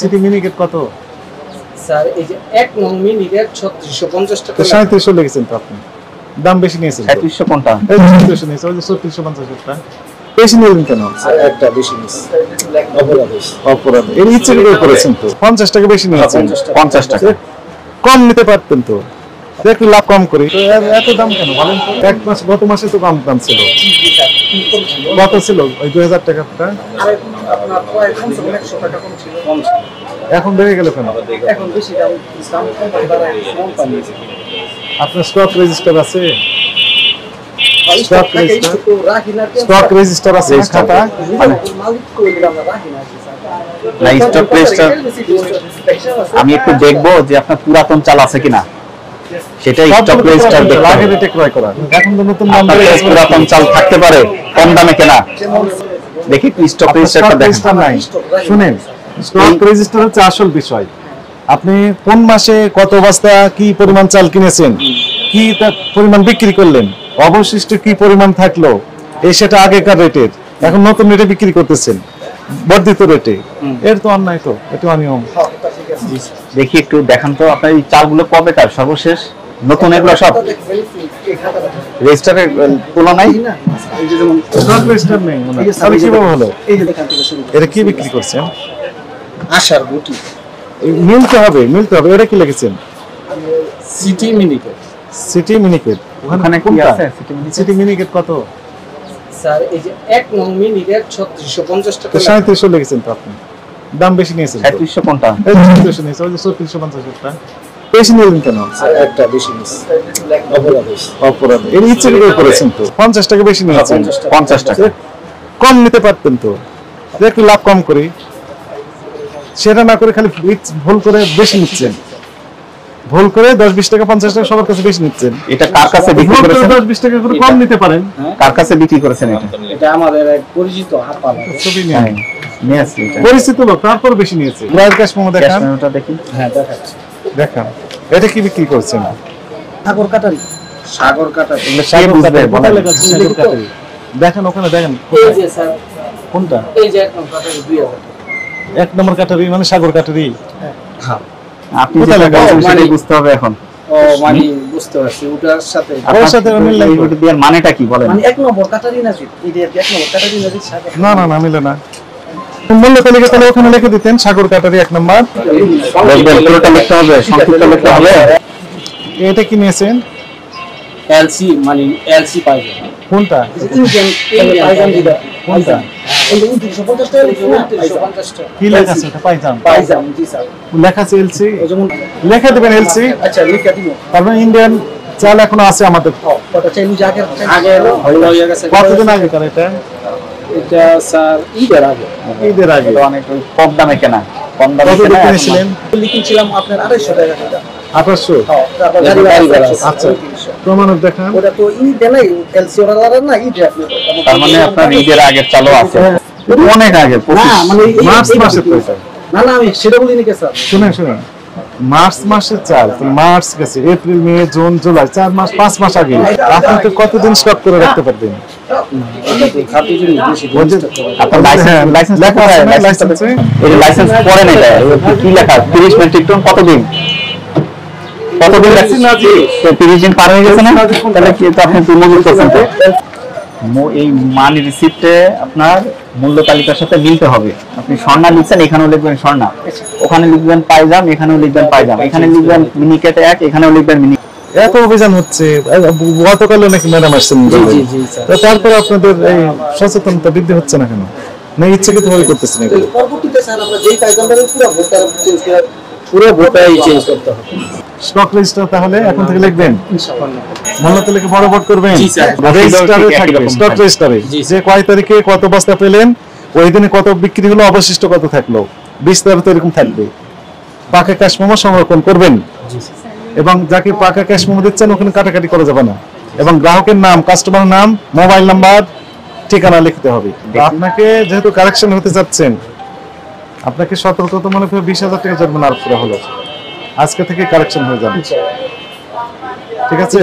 City Miniket কত sir? এই যে 1 নং মিনিকেট 3650 টাকা। 3700 লিখেছেন তো আপনি, দাম বেশি নিয়েছেন। 3700 কোনটা? এই 3700 নিয়েছে, ওই যে 3650 টাকা বেশি নিলেন কেন? স্যার একটা বেশি নিস, অপরাধ এর ইচ্ছে করে করেছেন তো। 50 টাকা বেশি নিয়েছেন। 50 টাকা কম নিতে পারতেন তো, একটু লাভ কম করি। এত দাম কেন বলেন তো? এক মাস গত মাসে তো কম দাম ছিল। কত ছিল ওই 2000 টাকাটা? আরে আপনার প্রায় 100 টাকা কম ছিল। এখন বেড়ে গেল কেন? এখন বেশি দাম কোম্পানি বাড়ায়, কোম্পানি। আপনার স্টক রেজিস্টার আছে? স্টক রেজিস্টার, তো রাখি না। স্টক রেজিস্টার আছে খাতা? মালিক কইলে আমরা রাখি না স্যার। না, স্টক রেজিস্টার আমি একটু দেখবো যে আপনার পুরাতন চাল আছে কিনা, সেটা স্টক রেজিস্টার দেখতে লাগে হবে। রেটে ক্রয় করা। এখন তো নতুন নাম আপনার বেরিয়ে গেছে। পুরাতন চাল থাকতে পারে কম দামে কেনা, দেখি একটু স্টক রেজিস্টারটা স্টক দেখেন। রেজিস্টার নাই। শুনেন, স্টক রেজিস্টার হচ্ছে আসল বিষয়। আপনি কোন মাসে কত বস্তা কি পরিমাণ চাল কিনেছেন, কি পরিমাণ বিক্রি করলেন, অবশিষ্ট কি পরিমাণ থাকলো, এই সেটা আগেকার রেটের, এখন নতুন রেটে বিক্রি করতেছেন বর্ধিত রেটে। এর তো অন্যায়, তো এটা অনিয়ম। দেখি একটু দেখান তো আপনার এই চালগুলো কবেকার সর্বশেষ, নতুন এগুলো সব রেজিস্টারের তুলনায়? এই যে যেমন স্টক রেজিস্টার নেই মনে হয়। তাহলে কিভাবে হলো? এই যে দেখান থেকে শুরু এটা কি বিক্রি করছেন? আশার গুটি মিলতে হবে, মিলতে হবে। এটা কি লিখেছেন? সিটি মিনিকেট। সিটি মিনিকেট। ওখানে কি কোনটা? আছে সিটি মিনিকেট? সিটি মিনিকেট কত? স্যার এই যে 1 নং মিনিকেট 3650 টাকা। 3700 লিখেছেন তো আপনি, দাম বেশি নিয়েছেন। 3700 কোনটা? এই 3700 নিয়েছে, ওই যে 3650 টাকা বেশি নিলেন কেন? স্যার একটা বেশি নিস, অপরাধ এর ইচ্ছে করে করেছেন তো। 50 টাকা বেশি নিয়েছেন। 50 টাকা কম নিতে পারতেন তো, একটু লাভ কম করি। সেটা না করে খালি ভুল করে বেশি নিচ্ছেন। ভুল করে 10-20 টাকা 50 টাকা সবার কাছে বেশি নিচ্ছেন। এটা কার কাছে বিক্রি ভুল করে করেছেন? 10-20 টাকা করে কম নিতে পারেন। কার কাছে বিক্রি করেছেন এটা? এটা আমাদের এক পরিচিত হাপাল। ছবি নিয়ে হ্যাঁ, নিয়ে আসছি এটা। পরিচিত লোক, তারপর বেশি নিয়েছে। ব্রাইল ক্যাশ মোমো ক্যাশ দেখান, মেমোটা দেখি। হ্যাঁ দেখাচ্ছি। দেখান। এটা কি বিক্রি করছেন? সাগর কাটারি। সাগর কাটারি। এগুলো কে বুঝবে কোথায় বলেন? লেখা আছে সাগর কাটারি? দেখেন ওখানে, দেখেন এই যে স্যার, কোনটা এই যে 1 নং কাটারি 2000 টাকা। 1 নম্বর কাটারি মানে সাগর কাটারি। হ্যাঁ। আপনি কোথায় যেটা লেখা আছে? বলছেন সেটাই বুঝতে হবে এখন। ও মানে বুঝতে পারছি, ওটার সাথে ওর সাথে মিল নাই। ওটা দিয়ে মানেটা কি বলেন? মানে 1 নম্বর কাটারি না জি, এই যে 1 নম্বর কাটারি না জি সাগর। না না না, মিলে না। মূল্য তালিকা তাহলে ওখানে লিখে দিতেন সাগর কাটারি 1 নম্বর। দেখবেন পুরোটা লিখতে হবে, সংক্ষিপ্ত লিখতে হবে। এটা কি নিয়েছেন? এলসি মানে এলসি পাইবে। কোনটা? ইন্ডিয়ান পাইজাম দিবা। কোনটা? এই যে 2950 টাকা লিখছি না, 2950 টাকা। কি লেখা আছে? এটা পাইজাম পাইজাম জি স্যার। লেখা আছে এলসি, ওই যেমন লেখা দিবেন এলসি। আচ্ছা লিখে দিব। তারপর ইন্ডিয়ান চাল এখনো আছে আমাদের। ওটা চাইলে যে আগে হয়ে গেছে। কতদিন আগে কার এটা? এটা স্যার ঈদের আগে। ঈদের আগে। এটা অনেক কম দামে কেনা, কম দামে কত কেনা। কিনেছিলেন? লিখেছিলাম আপনার 250 টাকা এটা। 2800। তারপর গাড়ি ভাড়া আছে। আচ্ছা, প্রমাণক দেখান। ওটা তো ঈদে নাই, এলসি ওরা না ঈদে আপনি। তার মানে আপনার ঈদের আগের চালও আছে, অনেক আগে। না মানে মার্চ মাসের তো এটা। না না আমি সেটা বলিনি কে স্যার। শুনেন শুনেন, মার্চ মাসের চাল তো, মার্চ গেছে, এপ্রিল, মে, জুন, জুলাই, 4 মাস 5 মাস আগে। আপনি তো কতদিন স্টক করে রাখতে পারবেন? আপনার লাইসেন্স লেখা আছে না? লাইসেন্সে এই যে লাইসেন্স পড়েন, এটা কি লেখা? 30 মেট্রিক টন কতদিন? কতদিন লাগছে? তো 30 দিন পার হয়ে গেছে না? তাহলে কি তো আপনি মূল্য করছেন তো? এই মানি রিসিপ্টে আপনার মূল্য তালিকার সাথে মিলতে হবে। আপনি স্বর্ণা লিখছেন, এখানেও লিখবেন স্বর্ণা, ওখানে লিখবেন পাইজাম, এখানেও লিখবেন পাইজাম, এখানে লিখবেন মিনিকেট 1, এখানেও লিখবেন মিনি। এত অভিযান হচ্ছে, গতকালও নাকি ম্যাডাম আসছেন। তারপর আপনাদের এই সচেতনতা বৃদ্ধি হচ্ছে না কেন? না ইচ্ছাকৃত ভাবে করতেছেন এগুলো? পরবর্তীতে স্যার আমরা যেই কাজটা পুরো ভোটাই চেঞ্জ করতে হবে। স্টক রেজিস্টার তাহলে এখন থেকে লিখবেন, ইনশাআল্লাহ। মূল্য তালিকা বড় বোর্ড করবেন। জি স্যার। রেজিস্টারে থাকবে, স্টক রেজিস্টারে যে কয় তারিখে কত বস্তা পেলেন, ওই দিনে কত বিক্রি হলো, অবশিষ্ট কত থাকলো, বিস্তারিত এরকম থাকবে। পাকা ক্যাশ মেমো সংরক্ষণ করবেন, এবং যাকে পাকা ক্যাশ মেমো দিচ্ছেন ওখানে কাটাকাটি করা যাবে না, এবং গ্রাহকের নাম, কাস্টমার নাম, মোবাইল নাম্বার, ঠিকানা লিখতে হবে। আপনাকে যেহেতু কারেকশন হতে যাচ্ছেন, আপনাকে সতর্কতা মনে করে 20,000 টাকা জরিমানা আরোপ করা হলো। আজকে থেকে কারেকশন হয়ে যাবে, ঠিক আছে?